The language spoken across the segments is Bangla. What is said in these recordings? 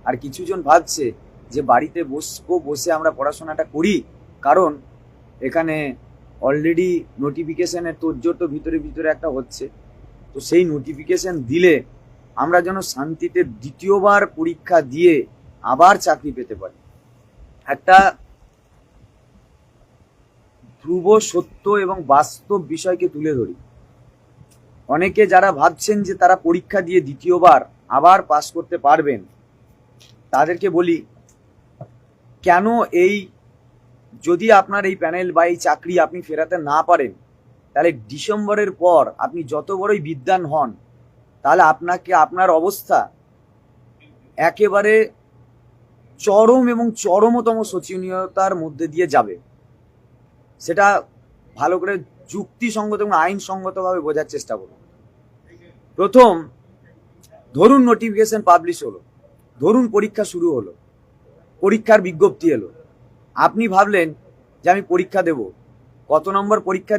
আর কিছুজন ভাবছে যে বাড়িতে বসে আমরা পড়াশোনাটা করি, কারণ এখানে অলরেডি নোটিফিকেশনের তোড়জোড় তো ভিতরে ভিতরে একটা হচ্ছে। তো সেই নোটিফিকেশন দিলে আমরা যেন শান্তিতে দ্বিতীয়বার পরীক্ষা দিয়ে আবার চাকরি পেতে পারি। একটা ধ্রুব সত্য এবং বাস্তব বিষয়কে তুলে ধরি। অনেকে যারা ভাবছেন যে তারা পরীক্ষা দিয়ে দ্বিতীয়বার আবার পাস করতে পারবেন, তাদেরকে বলি, কেন এই যদি আপনার এই প্যানেল বা এই চাকরি আপনি ফেরাতে না পারেন, তাহলে ডিসেম্বরের পর আপনি যত বড়ই বিদ্বান হন, তাহলে আপনার অবস্থা একেবারে চরম এবং চরমতম শোচনীয়তার মধ্যে দিয়ে যাবে। সেটা ভালো করে যুক্তিসঙ্গত এবং আইনসঙ্গতভাবে বোঝার চেষ্টা করুন। প্রথম, ধরুন নোটিফিকেশন পাবলিশ হলো, ধরুন পরীক্ষা শুরু হলো, পরীক্ষার বিজ্ঞপ্তি এলো, আপনি ভাবলেন যে আমি পরীক্ষা দেব। কত নম্বর পরীক্ষা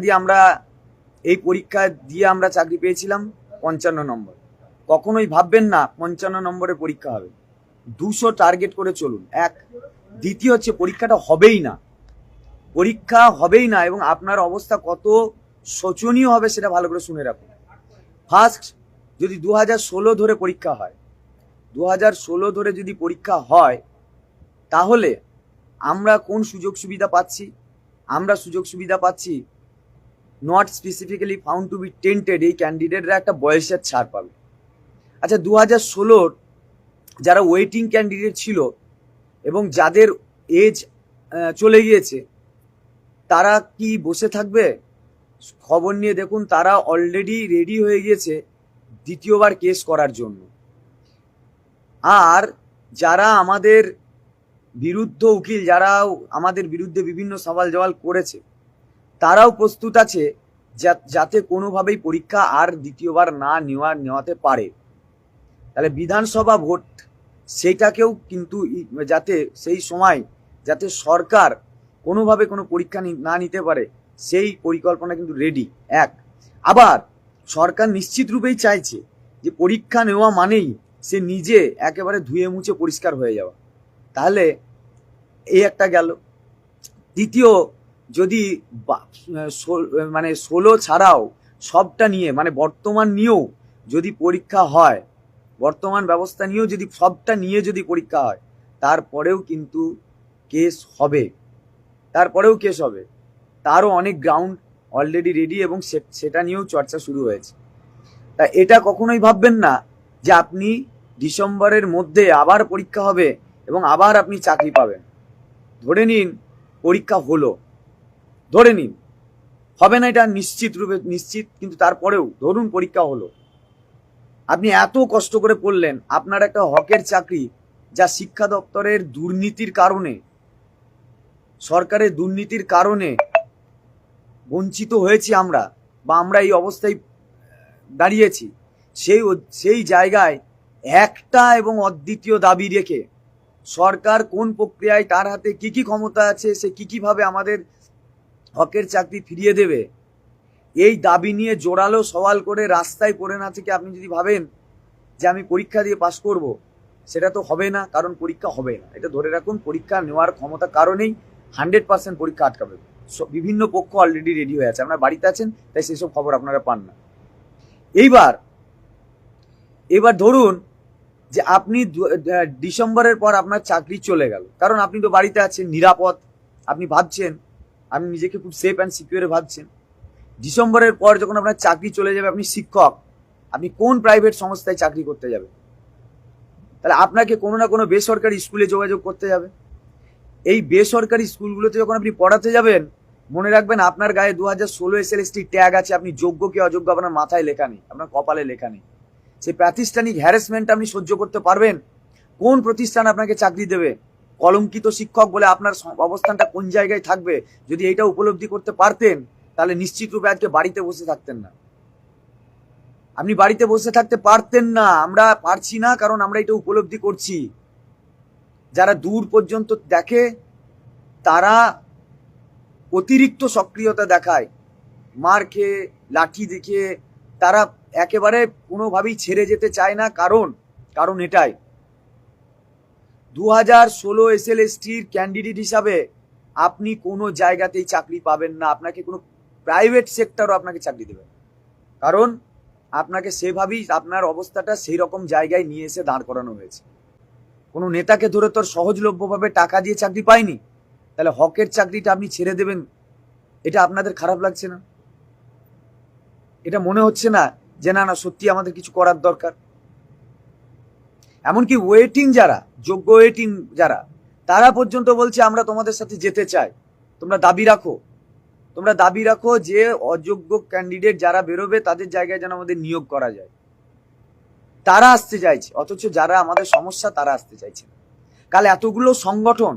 দিয়ে আমরা চাকরি পেয়েছিলাম? 55 নম্বর। কখনোই ভাববেন না 55 নম্বরের পরীক্ষা হবে। 200 টার্গেট করে চলুন। এক। দ্বিতীয় হচ্ছে, পরীক্ষাটা হবেই না, পরীক্ষা হবেই না, এবং আপনার অবস্থা কত শোচনীয় হবে সেটা ভালো করে শুনে রাখুন। ফার্স্ট, যদি 2016 ধরে পরীক্ষা হয়, 2016 ধরে যদি পরীক্ষা হয়, তাহলে আমরা কোন সুযোগ সুবিধা পাচ্ছি? আমরা সুযোগ সুবিধা পাচ্ছি not specifically found to be tainted, এই ক্যান্ডিডেটরা একটা বয়সের ছাড় পাবে। আচ্ছা, 2016 যারা ওয়েটিং ক্যান্ডিডেট ছিল এবং যাদের এজ চলে গিয়েছে, তারা কি বসে থাকবে? খবর নিয়ে দেখুন, তারা অলরেডি রেডি হয়ে গিয়েছে দ্বিতীয়বার কেস করার জন্য। আর যারা আমাদের বিরুদ্ধ উকিল, যারা আমাদের বিরুদ্ধে বিভিন্ন সওয়াল জওয়াল করেছে, তারাও প্রস্তুত আছে যাতে কোনোভাবেই পরীক্ষা আর দ্বিতীয়বার না নেওয়াতে পারে। তাহলে বিধানসভা ভোট, সেইটাকেও কিন্তু যাতে সেই সময় যাতে সরকার কোনোভাবে কোনো পরীক্ষা না নিতে পারে, সেই পরিকল্পনা কিন্তু রেডি। এক। আবার সরকার নিশ্চিত রূপেই চাইছে যে পরীক্ষা নেওয়া মানেই সে নিজে একেবারে ধুয়ে মুছে পরিষ্কার হয়ে যাওয়া। তাহলে এই একটা গেল। দ্বিতীয়, যদি 16 ছাড়াও সবটা নিয়ে, মানে বর্তমান নিয়েও যদি পরীক্ষা হয়, বর্তমান ব্যবস্থা নিয়েও যদি সবটা নিয়ে যদি পরীক্ষা হয়, তারপরেও কিন্তু কেস হবে, তারও অনেক গ্রাউন্ড অলরেডি রেডি, এবং সেটা নিয়েও চর্চা শুরু হয়েছে। তা এটা কখনোই ভাববেন না যে আপনি ডিসেম্বরের মধ্যে আবার পরীক্ষা হবে এবং আবার আপনি চাকরি পাবেন। ধরে নিন পরীক্ষা হলো, ধরে নিন হবে না, এটা নিশ্চিত রূপে নিশ্চিত, কিন্তু তারপরেও ধরুন পরীক্ষা হলো, আপনি এত কষ্ট করে পড়লেন, আপনার একটা হকের চাকরি, যা শিক্ষা দপ্তরের দুর্নীতির কারণে, সরকারের দুর্নীতির কারণে বঞ্চিত হয়েছি আমরা, বা আমরা এই অবস্থায় দাঁড়িয়েছি, সেই জায়গায় একটা এবং অদ্বিতীয় দাবি রেখে সরকার কোন প্রক্রিয়ায়, তার হাতে কি কি ক্ষমতা আছে, সে কি ভাবে আমাদের হকের চাকরি ফিরিয়ে দেবে, এই দাবি নিয়ে জোরালো সওয়াল করে রাস্তায় পড়ে না থেকে আপনি যদি ভাবেন যে আমি পরীক্ষা দিয়ে পাশ করব, সেটা তো হবে না, কারণ পরীক্ষা হবে না। এটা ধরে রাখুন, পরীক্ষা নেওয়ার ক্ষমতা কারণেই 100% পরীক্ষা আটকাবে। বিভিন্ন পক্ষ অলরেডি রেডি হয়ে আছে, আপনার বাড়িতে আছেন, তাই সেসব খবর আপনারা পান না। এইবার ধরুন যে আপনি ডিসেম্বরের পর আপনার চাকরি চলে গেল, কারণ আপনি তো বাড়িতে আছেন, নিরাপদ, আপনি ভাবছেন, আপনি নিজেকে খুব সেফ অ্যান্ড সিকিউরে ভাবছেন। ডিসেম্বরের পর যখন আপনার চাকরি চলে যাবে, আপনি শিক্ষক, আপনি কোন প্রাইভেট সংস্থায় চাকরি করতে যাবেন? তাহলে আপনাকে কোনো না কোনো বেসরকারি স্কুলে যোগাযোগ করতে যাবে। এই বেসরকারি স্কুলগুলোতে যখন আপনি পড়াতে যাবেন, মনে রাখবেন আপনার গায়ে 2016 SLST ট্যাগ আছে, আপনি যোগ্য কি অযোগ্য আপনার মাথায় লেখা নেই, আপনার কপালে লেখা নেই। সেই প্রাতিষ্ঠানিক হ্যারাসমেন্ট আপনি সহ্য করতে পারবেন? কোন প্রতিষ্ঠান আপনাকে চাকরি দেবে? কলঙ্কিত শিক্ষক বলে আপনার অবস্থানটা কোন জায়গায় থাকবে? যদি এইটা উপলব্ধি করতে পারতেন, তাহলে নিশ্চিত রূপে আজকে বাড়িতে বসে থাকতেন না। আপনি বাড়িতে বসে থাকতে পারতেন না। আমরা পারছি না, কারণ আমরা এটা উপলব্ধি করছি। যারা দূর পর্যন্ত দেখে, তারা অতিরিক্ত সক্রিয়তা দেখায়, মার খেয়ে, লাঠি দেখে, তারা একেবারে কোনোভাবেই ছেড়ে যেতে চায় না, কারণ এটাই 2016 SLSTর ক্যান্ডিডেট হিসাবে আপনি কোনো জায়গাতেই চাকরি পাবেন না, আপনাকে কোনো প্রাইভেট সেক্টরও আপনাকে চাকরি দেবে না। কারণ আপনাকে সেভাবেই আপনার অবস্থাটা সেই রকম জায়গায় নিয়ে এসে দাঁড় করানো হয়েছে। কোনো নেতাকে ধরে তোর সহজলভ্যভাবে টাকা দিয়ে চাকরি পায়নি, তাহলে হকের চাকরিটা আপনি ছেড়ে দেবেন, এটা আপনাদের খারাপ লাগছে না? এটা মনে হচ্ছে না যে না না সত্যি আমাদের কিছু করার দরকার? এমনকি ওয়েটিং যারা, যোগ্য ওয়েটিং যারা, তারা পর্যন্ত বলছে আমরা তোমাদের সাথে যেতে চাই, তোমরা দাবি রাখো যে অযোগ্য ক্যান্ডিডেট যারা বেরোবে তাদের জায়গায় যেন আমাদের নিয়োগ করা যায়। তারা আসতে চাইছে, অথচ যারা আমাদের সমস্যা তারা আসতে চাইছে না। কাল এতগুলো সংগঠন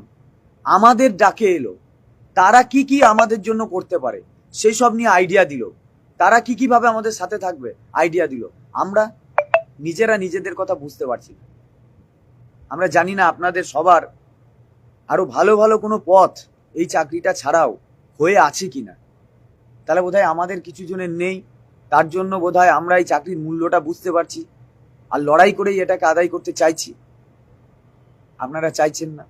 আমাদের ডাকে এলো, তারা কি কি আমাদের জন্য করতে পারে সেই সব নিয়ে আইডিয়া দিল, তারা কি কিভাবে আমাদের সাথে থাকবে আইডিয়া দিল। আমরা নিজেরা নিজেদের কথা বুঝতে পারছি না। আমরা জানি না আপনাদের সবার আরো ভালো ভালো কোনো পথ এই চাকরিটা ছাড়াও হয়ে আছে কিনা। তাহলে বোধহয় আমাদের কিছু জনের নেই, তার জন্য বোধহয় আমরা এই চাকরির মূল্যটা বুঝতে পারছি আর লড়াই করেই এটাকে আদায় করতে চাইছি। আপনারা চাইছেন না।